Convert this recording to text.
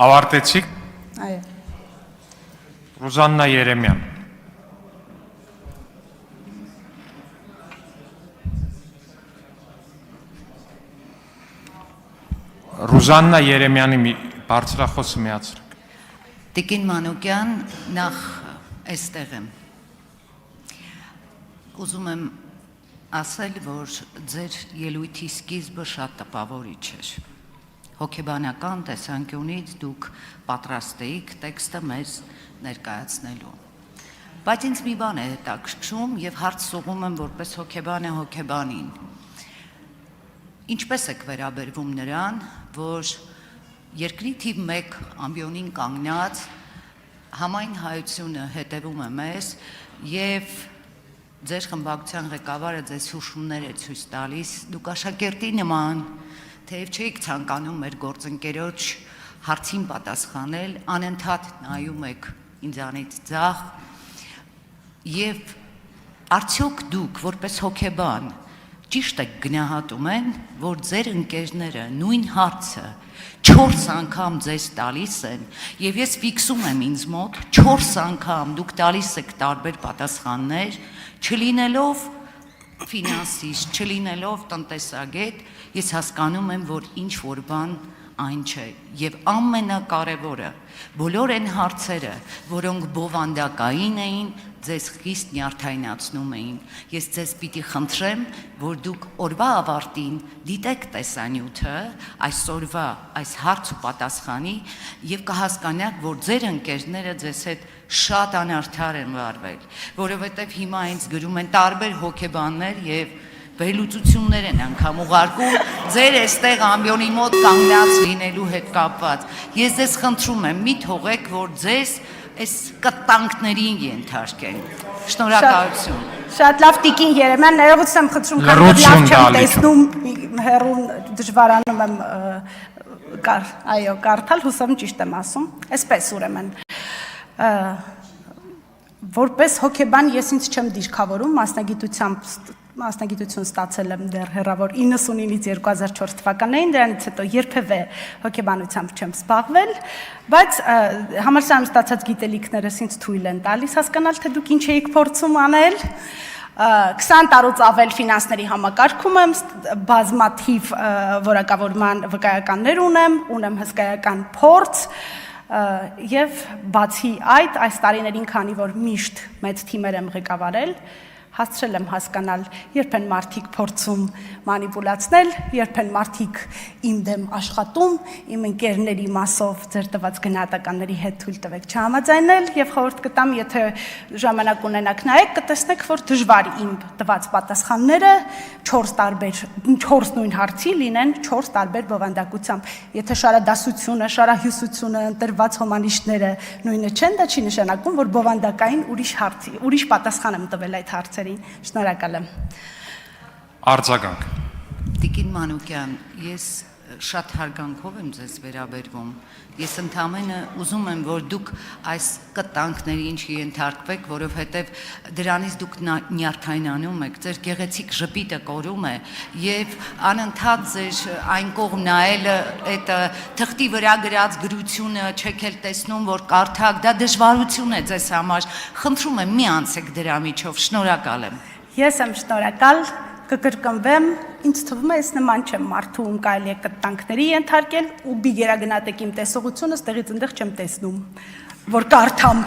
Ավարտեցիք։ Այո։ Ռուզաննա Երեմյան։ Ռուզաննա Երեմյանի բարձրախոսը միացրեք։ Տիկին Մանուկյան, նախ այստեղ եմ։ Ուզում եմ ասել, որ ձեր ելույթի սկիզբը շատ տպավորիչ էր։ Հոգեբանական տեսանկյունից դուք պատրաստ էիք տեքստը մեզ ներկայացնելու։ Բայց ինձ մի բան է հետաքրքրում եւ հարց սողում եմ որպես հոգեբան է հոգեբանին։ Ինչպես եք վերաբերվում նրան, որ երկրի թիվ 1 ամբիոնին կանգնած համայն հայությունը հետևում է մեզ եւ ձեր խմբակցության ղեկավարը ձեզ հուշումներ է ցույց տալիս, դուք աշակերտի նման, թեև չէիք ցանկանում մեր գործընկերոջ հարցին պատասխանել, անընդհատ նայում եք ինձանից ձախ եւ արդյոք դուք որպես հոգեբան ճիշտ եք գնահատում են, որ ձեր ընկերները նույն հարցը 4 անգամ ձեզ տալիս են եւ ես ֆիքսում եմ ինձ մոտ 4 անգամ դուք տալիս եք տարբեր պատասխաններ, չլինելով ֆինանսիստ, չլինելով տնտեսագետ, ես հասկանում եմ, որ ինչ որ բան այն չէ եւ ամենակարևորը բոլոր այն հարցերը, որոնք բովանդակային էին, ձեզ խիստ նյարդայնացնում էին։ Ես ձեզ պիտի խնդրեմ, որ դուք օրվա ավարտին դիտեք տեսանյութը, այսօրվա այս հարց ու պատասխանի եւ կհասկանաք, որ ձեր ընկերները ձեզ հետ շատ անարդար են վարվել, որովհետեւ հիմա ինձ գրում են տարբեր հոգեբաններ եւ վերլուծություններ են անգամ ուղարկում ձեր այստեղ ամբիոնի մոտ կանգնած լինելու հետ կապված։ Ես ձեզ խնդրում եմ, մի թողեք, որ ձեզ այս կտանքներին ենթարկեն։ Շնորհակալություն։ Շատ լավ տիկին Երեմյան, ներողություն եմ խնդրում, քանի լավ չեմ տեսնում, հեռուն դժվարանում եմ կարդալ, հուսամ ճիշտ եմ ասում։ Այսպես ուրեմն որպես հոգեբան ես ինձ չեմ դիրքավորում, մասնագիտություն ստացել եմ դեռ հեռավոր 99-ից 2004 թվականներին, դրանից հետո երբևէ հոգեբանությամբ չեմ զբաղվել, բայց համալսարանում ստացած գիտելիքներս ինձ թույլ են տալիս հասկանալ, թե դուք ինչ էիք փորձում անել։ 20 տարուց ավել ֆինանսների համակարգում եմ, բազմաթիվ որակավորման վկայականներ ունեմ հսկայական փորձ, եւ բացի այդ, այս տարիներին, քանի որ միշտ մեծ թիմեր եմ ղեկավարել, հասցրել եմ հասկանալ, երբ են մարդիկ փորձում մանիպուլացնել, երբ են մարդիկ իմ դեմ աշխատում, իմ ընկերների մասով ձեր տված գնահատականների հետ թույլ տվեք չհամաձայնել եւ խորհուրդ կտամ, եթե ժամանակ ունենաք նայեք, կտեսնեք, որ դժվար իմ տված պատասխանները 4 նույն հարցի լինեն 4 տարբեր բովանդակությամբ։ Եթե շարադասությունը, շարահյուսությունը, ընտրված հոմանիշները նույնը չեն, դա չի նշանակում, որ բովանդակային ուրիշ պատասխան եմ տվել այդ հարցերին։ Շնորհակալ եմ։ Արձագանք։ Տիկին Մանուկյան, ես շատ հարգանքով եմ ձեզ վերաբերվում։ Ես ընդամենը ուզում եմ, որ դուք այս կտանքներին չենթարկվեք, որովհետև դրանից դուք նյարդայնանում եք, ձեր գեղեցիկ ժպիտը կորում է եւ անընդհատ ձեր այն կողմ նայելը, այդ թղթի վրա գրած գրությունը չեք էլ տեսնում, որ կարդաք, դա դժվարություն է ձեզ համար։ Խնդրում եմ, մի անցեք դրա միջով, շնորհակալ եմ։ Ես եմ շնորհակալ, կկրկնվեմ, ինձ թվում է, ես նման չեմ մարդու, ում կարելի է կտանքների ենթարկել ու բիգերագնահատեք իմ տեսողությունը, ստեղից ընդեղ չեմ տեսնում, որ կարդամ։